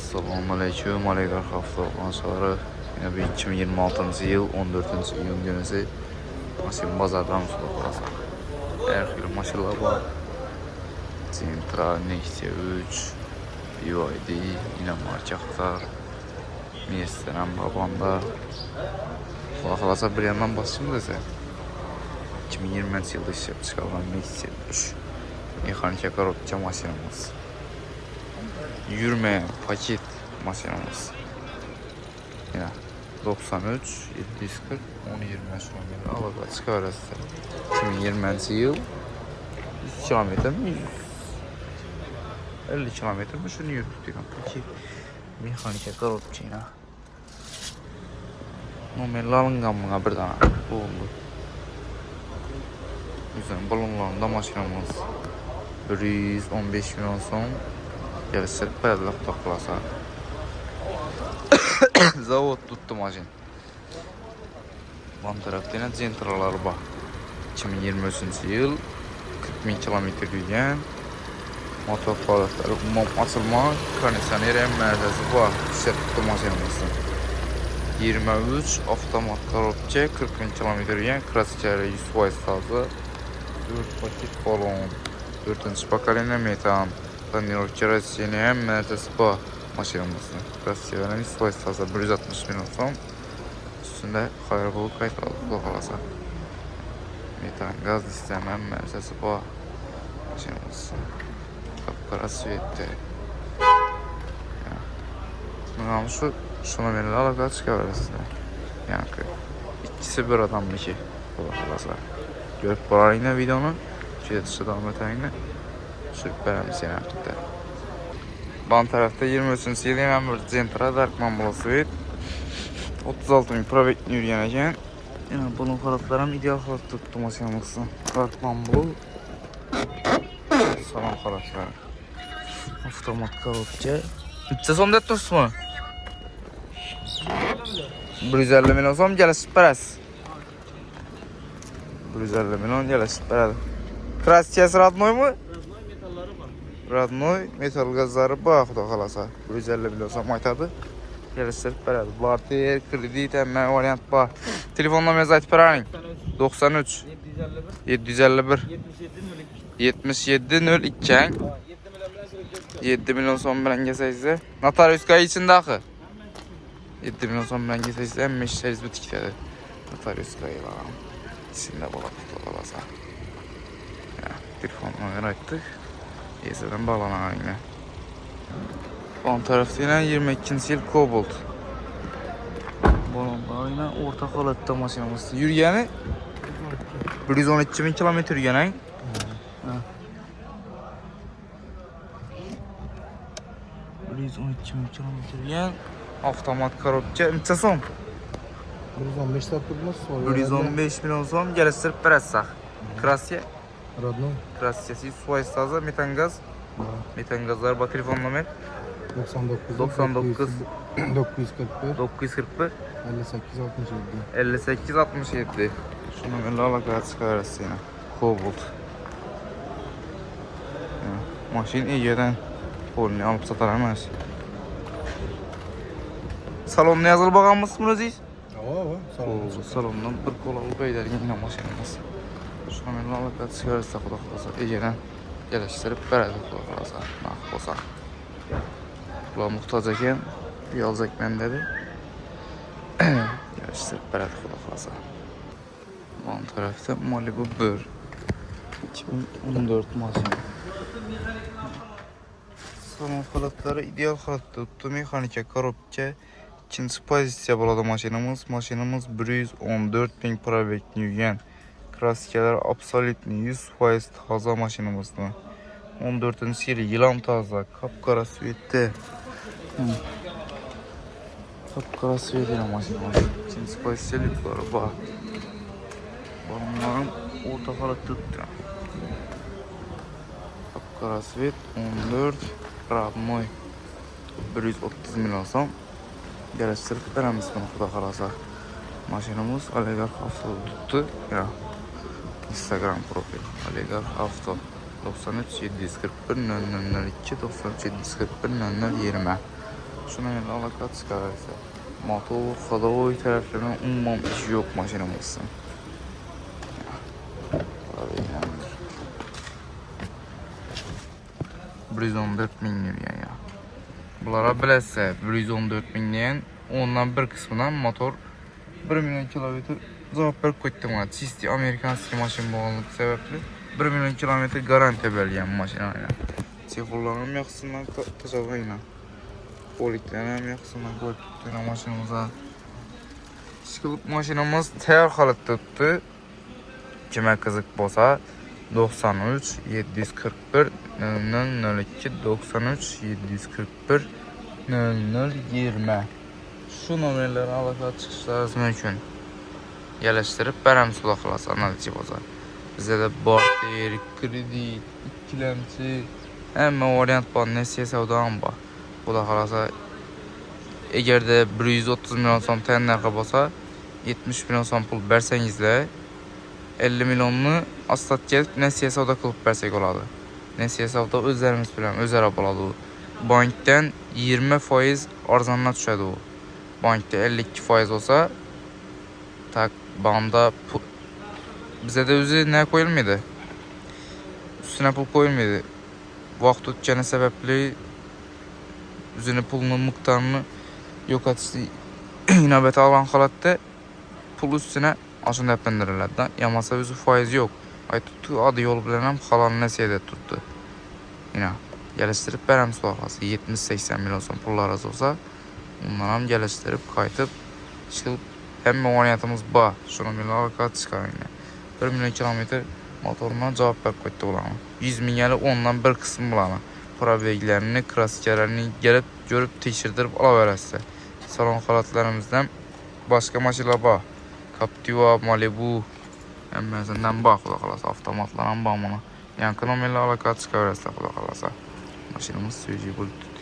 Assalamualaikum oligarx avtomashalari. Yine bir 2026 yıl 14 iyun günüsü maşin bazardan soğuklasa. Her xil maşinlar var. Centra, Nexia 3, BYD, yine marçaklar. Miyestenen babanda. Kulakılasa bir yandan basayım dese. 2020 yılda işlep çıkarılan Nexia 3. Mekanik karopça maşinimiz. Yürümeyen paket maşinimiz. Yine 93 740 10-20 sonra alarak çıkarırız. 2020 yıl 100 kilometre mi 50 kilometre mi şunu yürüttük diyorum. Peki mekanik karopça yine. Nomerli alıngan buna bir tane oldu. Güzel balonlarında maşinimiz. 115 milyon son gelirse pedalak toplasa. Zavod tuttu maşin. Van tarafta yine centralar var. 2023 yıl 40 bin kilometre yürüyen motor faaliyyətləri umum açılma kondisioner merkezi var. İşte tuttu maşinimizin. 23 avtomat karopça 40 bin kilometre yürüyen klasikleri 100% taze 4 paket balon 4. bakalina metan tonirovka Rossiyani merkezi var. Maşinimizin Rossiyadan 100% taze 160 milyon son üstünde hayırlı kayıt aldık kalasa. Metan gaz istemem merkezi var. Maşinimiz kapkara süvette. Yani şunu benimle alakalı çıkabiliriz. Yani ikisi bir adam bir şey. Kalasa. Görüp var yine videonu. Şöyle dışarıdan öteyine. Süperimiz yani artık. Ban tarafta 23 yıl hemen bir Centra Darkman bulası var. 36 bin probek yürüyen eken. Yani bunun kalıplarım ideal kalıp tuttu maşinimizin. Darkman bul. Salam kalıplar. Avtomat kalıpça. Bütçe son det dursun mu? 150 milyon son gelişip beres. 150 milyon gelişip beres. Krasiyası Radnoy mu? Radnoy metal gazları bax da qalasa 150 milyon son maytadı. Geliştirip beres. Barter, kredi, təmmə variant var. Telefon numarası aytıb verərin. 93 751 7702 7 milyon son bilen geçseyse notarius kayı içinde akı 7 milyon son bilen geçseyse en meşteriz butikleri notarius kayı var içinde balasa telefon numarayı açtık ezeden bağlanan yine on tarafta yine 22. yıl Cobalt balonlar yine orta kalıpta maşinamız yürüyeni 112 bin kilometre yürüyeni 112 bin kilometre yürüyen avtomat karopça neçə son? 115 satılmaz. 115 milyon son geliştirip verəsək. Krasiya? Radnoy. Krasiyası 100% taze metan gaz. Metan gazlar var telefon numarı 99 941 941 58 67. 58 67. Şunu ben alakalı çıkarırız yine. Cobalt. Maşin Ege'den polini alıp satarlar salonuna yazılı bakan mısın Aziz? Salondan bir kol alıp eder yine maşinimiz. Şunu ben alakalı çıkarırız da kulaklarsa Ege'den geliştirip verədik kulaklarsa. Olsa. Kulağı muhtaç eken bir alacak ben dedi. Geliştirip verədik kulaklarsa. Van tarafta Malibu 1 2014 maşin. Salon kalıpları ideal kalıp tuttu. Mekanik karopça ikinci pozisiya buladı maşinimiz. Maşinimiz 114 bin probek yürüyen. Klasikeler absolutni 100% taze maşinimizdir. 14. yılı yılan taze. Kapkara süvette. Kapkara süvette maşinimiz. İkinci pozisiyalıkları var. Balonların orta kalıp tuttu. Kapkara süvet 14 Radnoy 130 milyon son geliştirip veremiz bunu kuda kalasa. Maşinimiz Oligarx Avto tuttu. Ya Instagram profil Oligarx Avto 93 741 0002 93 741 0020 Şuna elə alaka çıxarırsa. Motor, xadoy tərəflərinin umumam işi yox maşınımızın. Tabii yani. 114 min liraya ya. Bunlara biləsə 114 min liraya ondan bir kısmından motor 1 milyon kilometre cavab verib qoydu bana. Çisti Amerikanski maşın bağlılığı səbəbli 1 milyon kilometre garanti beləyən maşına ilə. Çexollarım yaxşısından tacağı ilə. Poliklərim yaxşısından qoyub tutduğuna maşınımıza. Çıxılıb maşınımız təyar xalıqda tutdu. Kimə qızıq bolsa 93 741 0002 93 741 0020 şu nömrələrə əlaqə çıxışlarınız mümkün. Yerləşdirib bərəm sula xilası analitik bozar. Bizdə də barter, kredit, ikiləmçi, həmmə variant var, nesiyə səvdan var. Bu da xilasa əgər də 130 milyon son tən nərxə bolsa 70 milyon son pul bərsənizlə 50 milyonlu astat gəlib nəsiyə savda qılıb bərsək oladı. Nəsiyə savda özlərimiz bilən, öz arabalıdır. Bankdən 20% arzanına düşədi o. Bankda 52% olsa tak banda bizə də özü nə qoyulmaydı? Üstünə pul qoyulmaydı. Vaxt ötkəni səbəbli üzünü pulunun miqdarını yox etişdi. İnabətə alan xalatda pul üstünə aşın dəpləndirirlər. Yamasa özü faiz yox. Ay tutdu adı yol bilənəm xalanı nəsiyyədə tutdu. Yine gəlişdirib bərəm sulaqlası 70-80 milyon son pullar az olsa ondan gəlişdirib qayıtıb çıxılıb həmmə variantımız var. Şunu milaka çıxarın yine. 1 milyon kilometr motorundan cavab verib qoydu olanı. 100 min gəli ondan bir qısmı bulanı. Probeglərini, krasikələrini gəlib görüb tekşirdirib ala verəsə. Salon xalatlarımızdan başqa maşınlar var. Captiva, Malibu, əmməzindən bax o da qalasa, avtomatlanan bağmana. Yankı nomerlə alaka çıxarırsa o da qalasa. Maşınımız sürücü bulutlu.